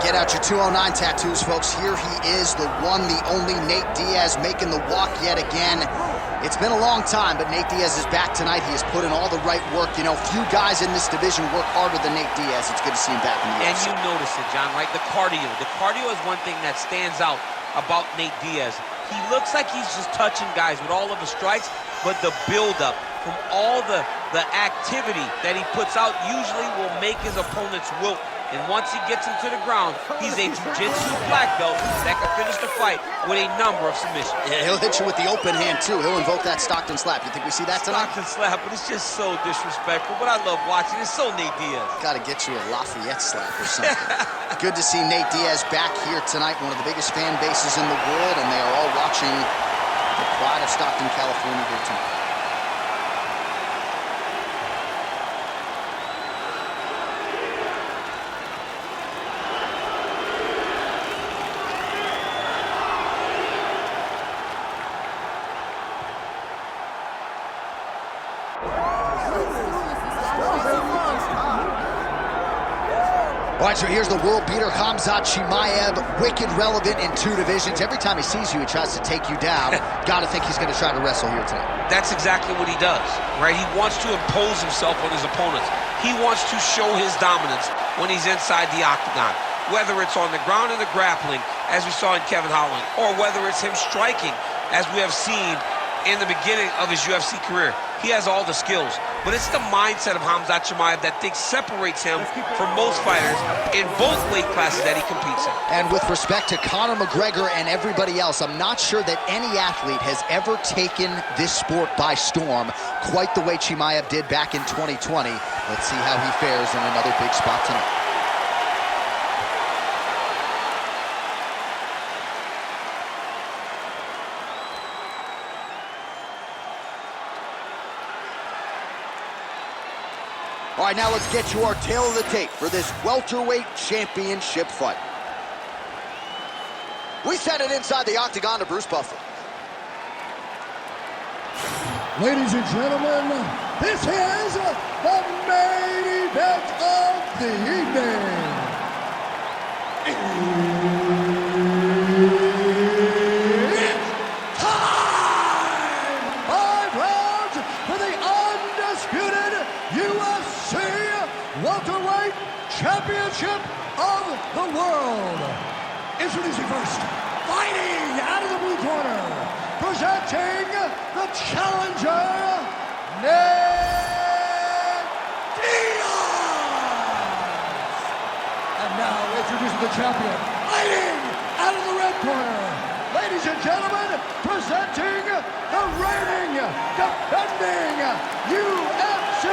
Get out your 209 tattoos, folks. Here he is, the one, the only Nate Diaz, making the walk yet again. It's been a long time, but Nate Diaz is back tonight. He has put in all the right work. You know, few guys in this division work harder than Nate Diaz. It's good to see him back in the UFC. And you notice it, John, right? The cardio. The cardio is one thing that stands out about Nate Diaz. He looks like he's just touching guys with all of his strikes, but the buildup from all the activity that he puts out usually will make his opponents wilt. And once he gets him to the ground, he's a jiu-jitsu black belt that can finish the fight with a number of submissions. Yeah, he'll hit you with the open hand, too. He'll invoke that Stockton slap. You think we see that tonight? Stockton slap, but it's just so disrespectful. But I love watching. It's so Nate Diaz. Got to get you a Lafayette slap or something. Good to see Nate Diaz back here tonight, one of the biggest fan bases in the world, and they are all watching the pride of Stockton, California here tonight. All right, so here's the world beater, Khamzat Chimaev, wicked relevant in 2 divisions. Every time he sees you, he tries to take you down. Gotta think he's gonna try to wrestle here tonight. That's exactly what he does, right? He wants to impose himself on his opponents. He wants to show his dominance when he's inside the octagon, whether it's on the ground in the grappling, as we saw in Kevin Holland, or whether it's him striking, as we have seen in the beginning of his UFC career. He has all the skills, but it's the mindset of Khamzat Chimaev that separates him from most fighters in both weight classes that he competes in. And with respect to Conor McGregor and everybody else, I'm not sure that any athlete has ever taken this sport by storm quite the way Chimaev did back in 2020. Let's see how he fares in another big spot tonight. All right, now let's get to our tail of the tape for this welterweight championship fight. We send it inside the octagon to Bruce Buffer. Ladies and gentlemen, this is the main event of the evening. It's time! 5 rounds for the undisputed UFC welterweight championship of the world. Introducing first, fighting out of the blue corner, presenting the challenger, Nate Diaz. And now introducing the champion, fighting out of the red corner, ladies and gentlemen, presenting the reigning, defending UFC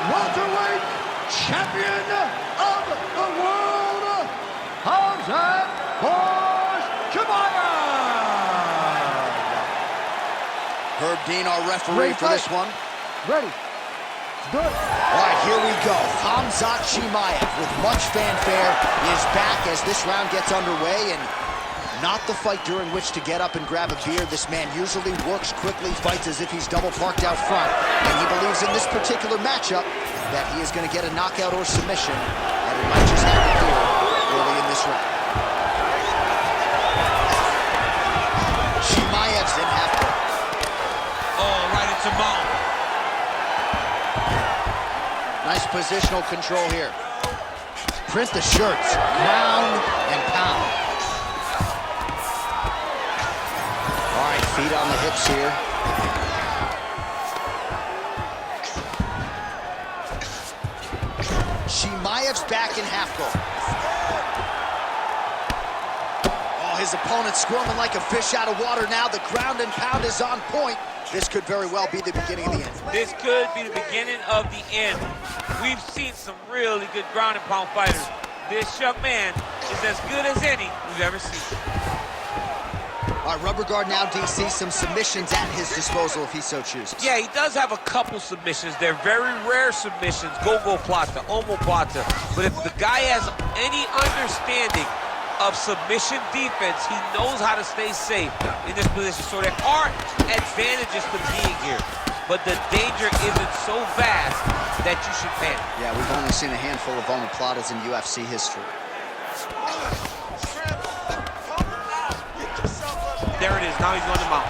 welterweight champion of the world, Khamzat Chimaev. Herb Dean, our referee for this one. Ready. Good. All right, here we go. Khamzat Chimaev, with much fanfare, is back as this round gets underway, and not the fight during which to get up and grab a beer. This man usually works quickly, fights as if he's double parked out front, and he believes in this particular matchup that he is going to get a knockout or submission, and it might just happen here early in this round. Chimaev's in half guard. Oh, right into mount. Nice positional control here. Print the shirts, ground and pound. All right, feet on the hips here. Chimaev's back in half guard. Oh, his opponent squirming like a fish out of water now. The ground and pound is on point. This could very well be the beginning of the end. This could be the beginning of the end. We've seen some really good ground and pound fighters. This young man is as good as any we've ever seen. All right, rubber guard now, DC. Some submissions at his disposal if he so chooses. Yeah, he does have a couple submissions. They're very rare submissions. Go-go plata, omoplata. But if the guy has any understanding of submission defense, he knows how to stay safe in this position. So there are advantages to being here, but the danger isn't so vast that you should panic. Yeah, we've only seen a handful of omoplatas in UFC history. There it is. Now he's on the mount.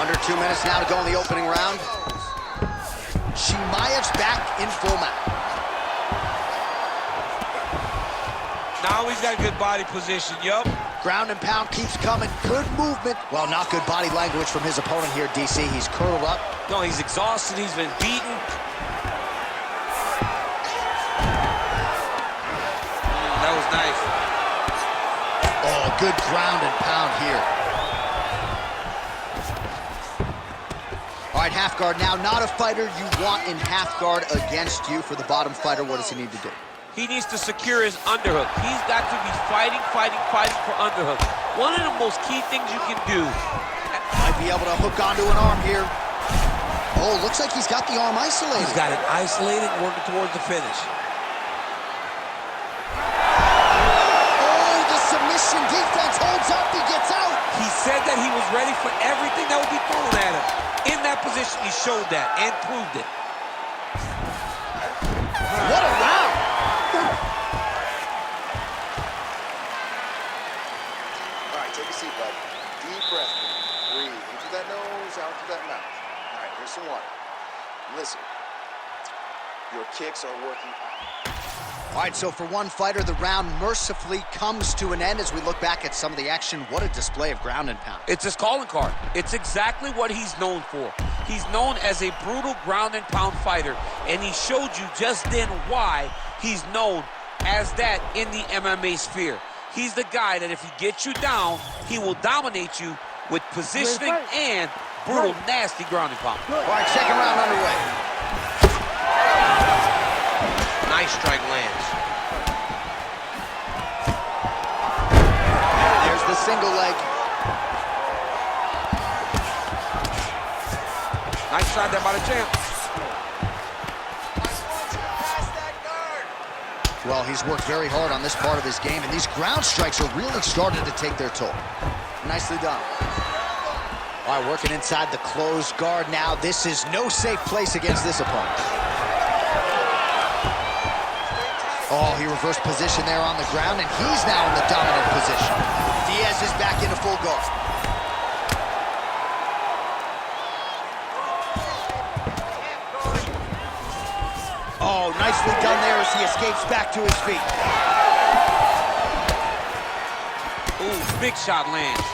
Under 2 minutes now to go in the opening round. Chimaev's back in full mount. Now he's got good body position, yup. Ground and pound keeps coming. Good movement. Well, not good body language from his opponent here, DC. He's curled up. No, he's exhausted. He's been beaten. That was nice. Oh, good ground and pound here. All right, half guard now. Not a fighter you want in half guard against you. For the bottom fighter, what does he need to do? He needs to secure his underhook. He's got to be fighting for underhook. One of the most key things you can do. Might be able to hook onto an arm here. Oh, looks like he's got the arm isolated. He's got it isolated, working towards the finish. Oh, the submission defense holds up. He gets out. He said that he was ready for everything that would be thrown at him. In that position, he showed that and proved it. What a round. All right, take a seat, bud. Deep breath. Breathe into that nose, out to that mouth. All right, here's some water. Listen, your kicks are working out. All right, so for one fighter, the round mercifully comes to an end. As we look back at some of the action, what a display of ground and pound. It's his calling card. It's exactly what he's known for. He's known as a brutal ground and pound fighter, and he showed you just then why he's known as that in the MMA sphere. He's the guy that if he gets you down, he will dominate you with positioning and brutal, nasty ground and pound. All right, second round underway. Nice strike lands. There's the single leg. Nice shot there by the champ. Well, he's worked very hard on this part of his game, and these ground strikes are really starting to take their toll. Nicely done. All right, working inside the closed guard now. This is no safe place against this opponent. Oh, he reversed position there on the ground, and he's now in the dominant position. Diaz is back into full guard. Oh, nicely done there as he escapes back to his feet. Ooh, big shot lands.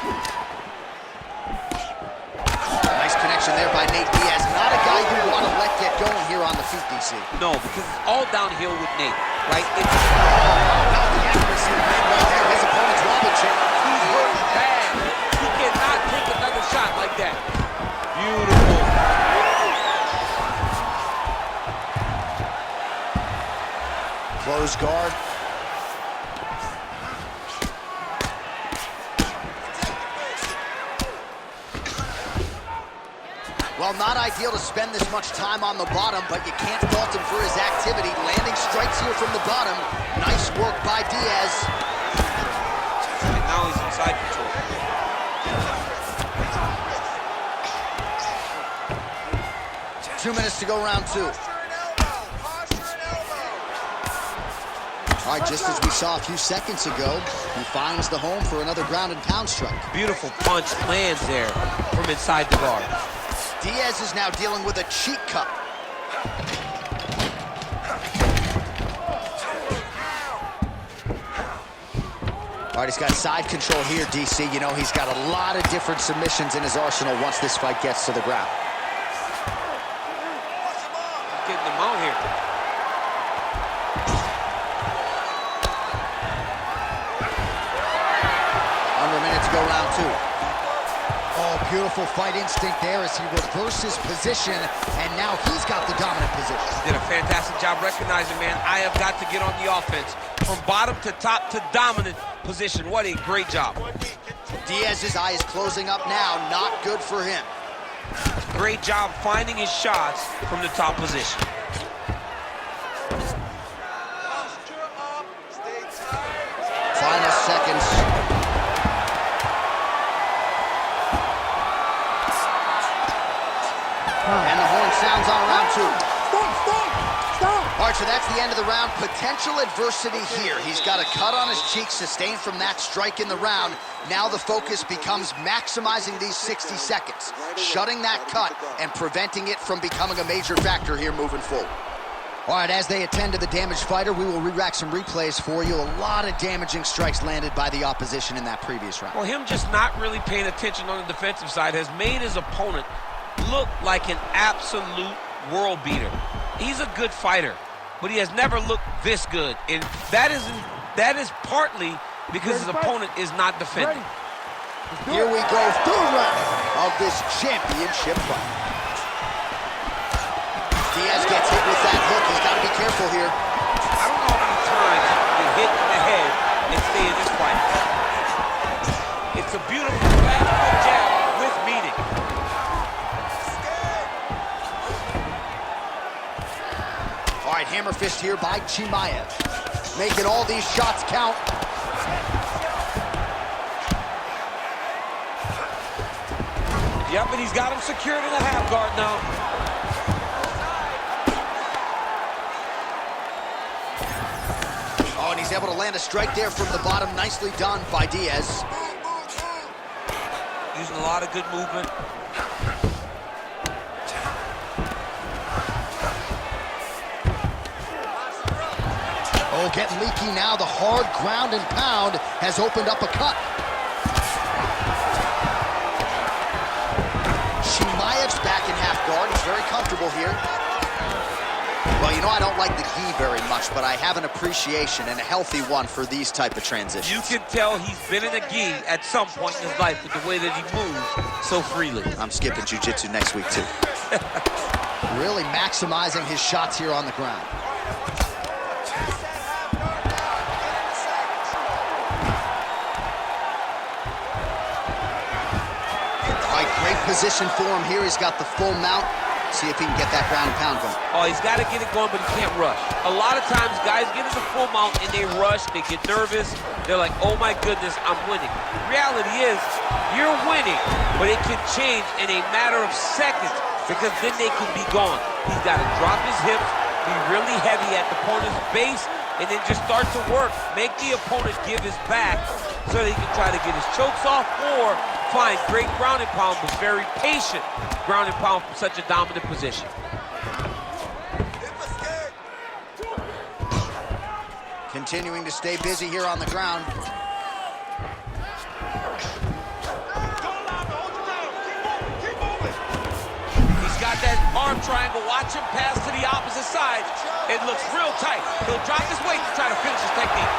Nice connection there by Nate Diaz. Not a guy you want to let get going here on the feet, DC. No, because it's all downhill with Nate, right? It's Not the accuracy of Nate right there. His opponent's wobble check. He's hurt bad. He cannot take another shot like that. Beautiful. Close guard. Well, not ideal to spend this much time on the bottom, but you can't fault him for his activity. Landing strikes here from the bottom. Nice work by Diaz. And now he's inside control. 2 minutes to go, round two. All right, just as we saw a few seconds ago, he finds the home for another ground and pound strike. Beautiful punch lands there from inside the guard. Diaz is now dealing with a cheek cut. All right, he's got side control here, DC. You know, he's got a lot of different submissions in his arsenal once this fight gets to the ground. Getting them out here. Under a minute to go, round two. Oh, beautiful fight instinct there as he reverses position, and now he's got the dominant position. Did a fantastic job recognizing, man, I have got to get on the offense. From bottom to top to dominant position. What a great job. Diaz's eye is closing up now. Not good for him. Great job finding his shots from the top position. Final seconds. And the horn sounds on round 2. Stop! All right, so that's the end of the round. Potential adversity here. He's got a cut on his cheek sustained from that strike in the round. Now the focus becomes maximizing these 60 seconds, shutting that cut and preventing it from becoming a major factor here moving forward. All right, as they attend to the damaged fighter, we will re-rack some replays for you. A lot of damaging strikes landed by the opposition in that previous round. Well, him just not really paying attention on the defensive side has made his opponent look like an absolute world beater. He's a good fighter, but he has never looked this good, and that is partly because his opponent is not defending. Here we go, third round of this championship fight. Diaz gets hit with that hook. He's got to be careful here. I don't know how many times you hit in the head and stay in this fight. It's a beautiful fast jab with meaning. All right, hammer fist here by Chimaev. Making all these shots count. Yep, and he's got him secured in a half guard now. Oh, and he's able to land a strike there from the bottom. Nicely done by Diaz. Using a lot of good movement. Oh, getting leaky now. The hard ground and pound has opened up a cut. Chimaev's back in half guard. He's very comfortable here. Well, you know, I don't like the gi very much, but I have an appreciation, and a healthy one, for these type of transitions. You can tell he's been in a gi at some point in his life with the way that he moves so freely. I'm skipping jiu-jitsu next week, too. Really maximizing his shots here on the ground. All right, great position for him here. He's got the full mount. See if he can get that ground and pound going. Oh, he's got to get it going, but he can't rush. A lot of times, guys get into full mount and they rush, they get nervous. They're like, oh my goodness, I'm winning. Reality is, you're winning, but it can change in a matter of seconds because then they can be gone. He's got to drop his hips, be really heavy at the opponent's base, and then just start to work. Make the opponent give his back so that he can try to get his chokes off or find great ground and pound, but very patient ground and pound from such a dominant position. Continuing to stay busy here on the ground. He's got that arm triangle. Watch him pass to the opposite side. It looks real tight. He'll drop his weight to try to finish his technique.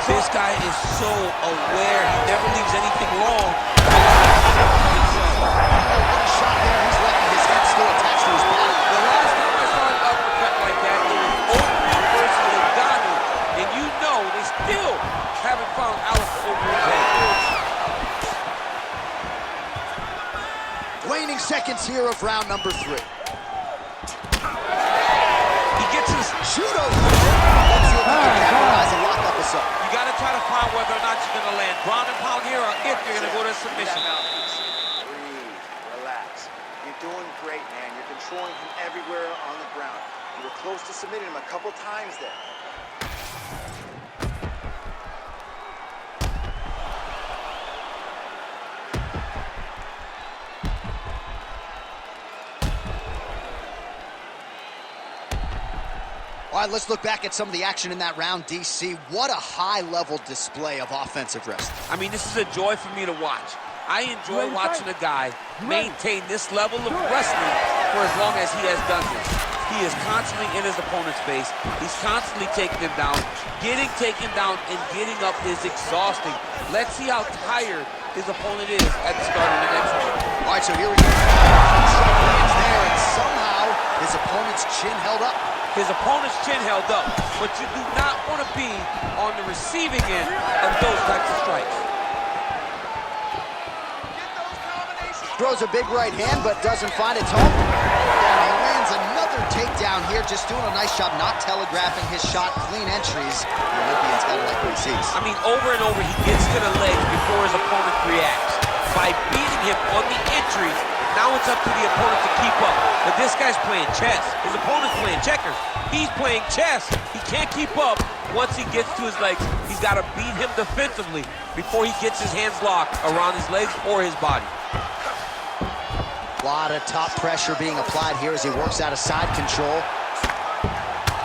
This guy is so aware. He never leaves anything wrong. One shot there. He's letting his head still attached to his body. The last time I saw an uppercut like that, it was over versus Octagon. And you know they still haven't found Alex over his head. Waning seconds here of round number 3. He gets his Judo. Let's see if he can capitalize and lock up us up. You got to try to find whether or not you're going to land ground and pound here or if you're going to go to submission. Breathe, relax. You're doing great, man. You're controlling him everywhere on the ground. You were close to submitting him a couple times there. All right, let's look back at some of the action in that round, DC. What a high-level display of offensive wrestling. I mean, this is a joy for me to watch. I enjoy watching a guy maintain this level of wrestling for as long as he has done this. He is constantly in his opponent's face. He's constantly taking him down. Getting taken down and getting up is exhausting. Let's see how tired his opponent is at the start of the next one. All right, so here we go. Strike lands there, and somehow his opponent's chin held up. His opponent's chin held up, but you do not want to be on the receiving end of those types of strikes. Throws a big right hand, but doesn't find its home. And he lands another Another takedown here, just doing a nice job not telegraphing his shot. Clean entries. The Olympian's got to like what he sees. I mean, over and over, he gets to the legs before his opponent reacts. By beating him on the entries, now it's up to the opponent to keep up. But this guy's playing chess. His opponent's playing checkers. He's playing chess. He can't keep up. Once he gets to his legs, he's got to beat him defensively before he gets his hands locked around his legs or his body. A lot of top pressure being applied here as he works out of side control.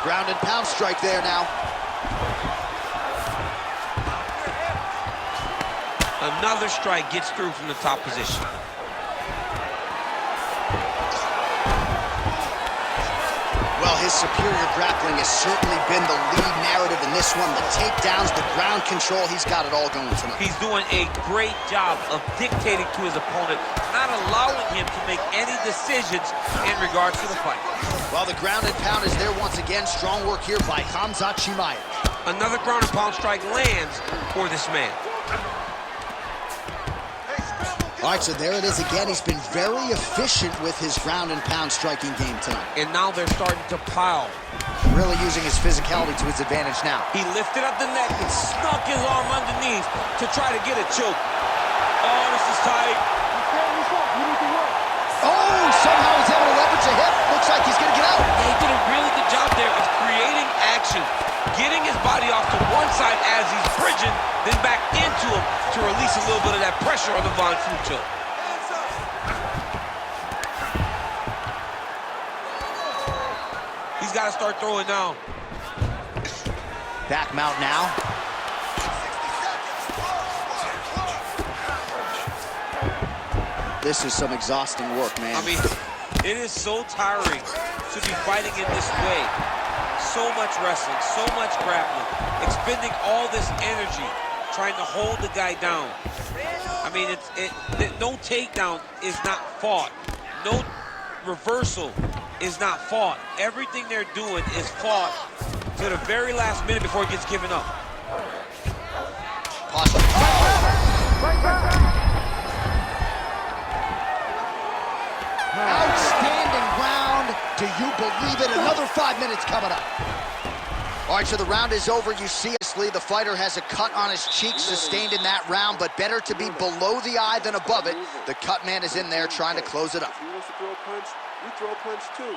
Ground and pound strike there now. Another strike gets through from the top position. Well, his superior grappling has certainly been the lead narrative in this one. The takedowns, the ground control, he's got it all going tonight. He's doing a great job of dictating to his opponent, not allowing him to make any decisions in regards to the fight. Well, the ground and pound is there once again. Strong work here by Khamzat Chimaev. Another ground and pound strike lands for this man. All right, so there it is again. He's been very efficient with his ground and pound striking game tonight. And now they're starting to pile. Really using his physicality to his advantage now. He lifted up the neck and snuck his arm underneath to try to get a choke. Oh, this is tight. Oh, somehow he's able to leverage a hip. Looks like he's going to get out. He did a really good job there of creating action, getting his body off to one side as he's bridging, then back into him to release a little bit of that pressure on the Von Flue choke. He's got to start throwing now. Back mount now. This is some exhausting work, man. I mean, it is so tiring to be fighting in this way. So much wrestling, so much grappling, expending all this energy trying to hold the guy down. I mean, no takedown is not fought. No reversal is not fought. Everything they're doing is fought to the very last minute before it gets given up. Possible. Outstanding round. Do you believe it? Another 5 minutes coming up. All right, so the round is over. You see, the fighter has a cut on his cheek sustained in that round, but better to be below the eye than above it. The cut man is in there trying to close it up. If he wants to throw a punch, you throw a punch too.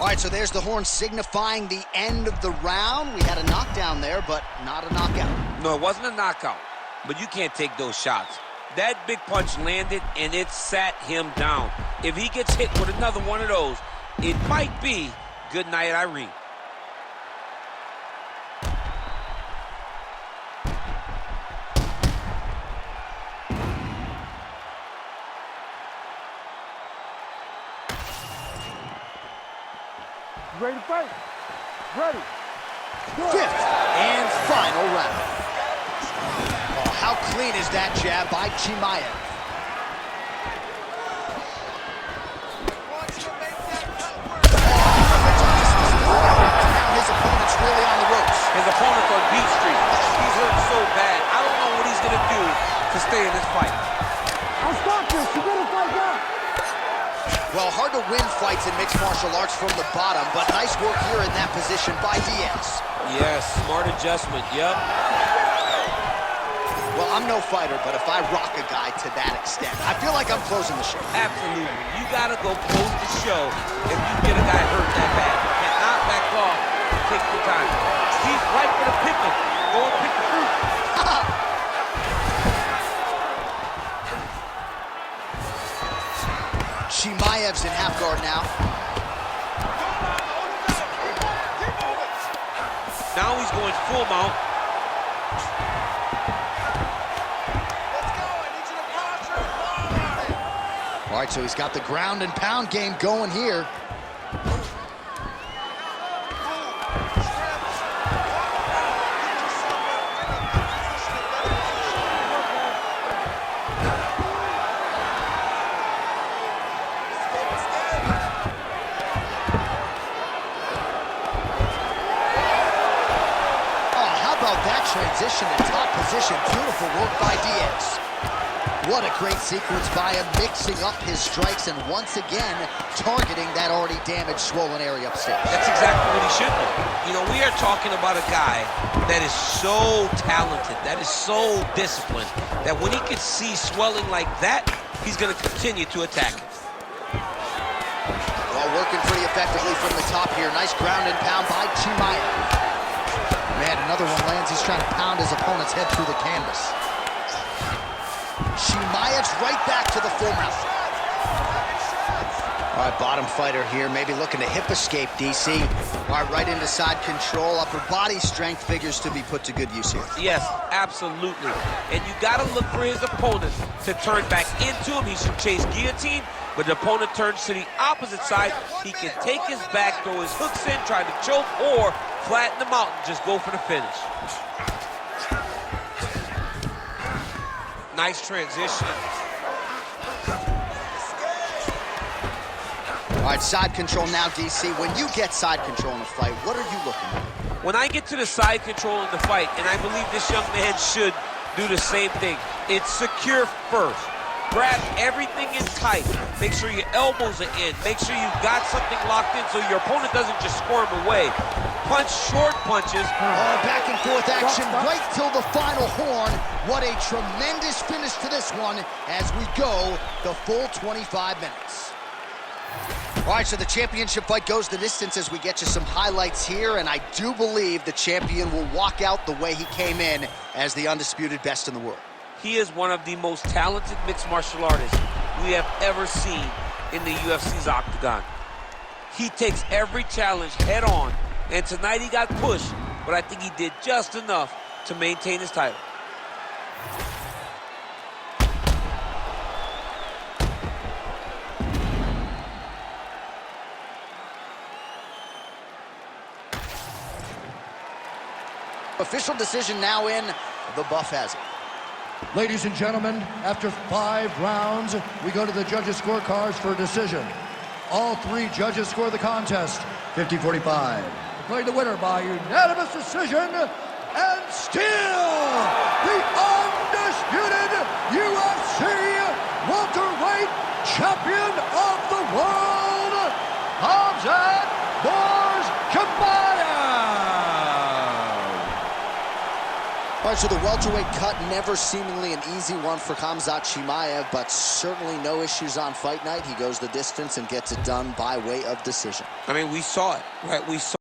All right, so there's the horn signifying the end of the round. We had a knockdown there, but not a knockout. No, it wasn't a knockout, but you can't take those shots. That big punch landed, and it sat him down. If he gets hit with another one of those, it might be good night, Irene. Ready to fight? Ready. Fifth and final round. Oh, how clean is that jab by Chimaev? Now his opponent's really on the ropes. His opponent's on beat street. He's hurt so bad. I don't know what he's going to do to stay in this fight. I'll stop this. You better fight now. Well, hard to win fights in mixed martial arts from the bottom, but nice work here in that position by Diaz. Yes, smart adjustment, yep. Well, I'm no fighter, but if I rock a guy to that extent, I feel like I'm closing the show. Absolutely. You got to go close the show if you get a guy hurt that bad. You cannot back off and take your time. He's right for the picking. Go and pick the fruit. Chimaev's in half guard now. Now he's going full mount. All right, so he's got the ground and pound game going here. Transition to top position. Beautiful work by Diaz. What a great sequence by him, mixing up his strikes and once again targeting that already damaged, swollen area upstairs. That's exactly what he should do. You know, we are talking about a guy that is so talented, that is so disciplined, that when he can see swelling like that, he's going to continue to attack it. Well, working pretty effectively from the top here. Nice ground and pound by Chimaev. Man, another one lands. He's trying to pound his opponent's head through the canvas. Chimaev's right back to the full mount. All right, bottom fighter here, maybe looking to hip escape, DC. All right, right into side control. Upper body strength figures to be put to good use here. Yes, absolutely. And you got to look for his opponent to turn back into him. He should chase guillotine, but the opponent turns to the opposite side. He can take his back, throw his hooks in, try to choke, or flatten him out and just go for the finish. Nice transition. All right, side control now, DC. When you get side control in a fight, what are you looking at? When I get to the side control in the fight, and I believe this young man should do the same thing, it's secure first. Grab everything in tight. Make sure your elbows are in. Make sure you've got something locked in so your opponent doesn't just squirm away. Punch short punches. Oh, back and forth action right till the final horn. What a tremendous finish to this one as we go the full 25 minutes. All right, so the championship fight goes the distance as we get you some highlights here, and I do believe the champion will walk out the way he came in as the undisputed best in the world. He is one of the most talented mixed martial artists we have ever seen in the UFC's Octagon. He takes every challenge head on, and tonight he got pushed, but I think he did just enough to maintain his title. Official decision now in. The buff has it. Ladies and gentlemen, after 5 rounds, we go to the judges' scorecards for a decision. All 3 judges score the contest 50-45. Declared the winner by unanimous decision, and still the undisputed UFC welterweight champion of the world, Khamzat Chimaev. All right, so the welterweight cut, never seemingly an easy one for Khamzat Chimaev, but certainly no issues on fight night. He goes the distance and gets it done by way of decision. I mean, we saw it, right? We saw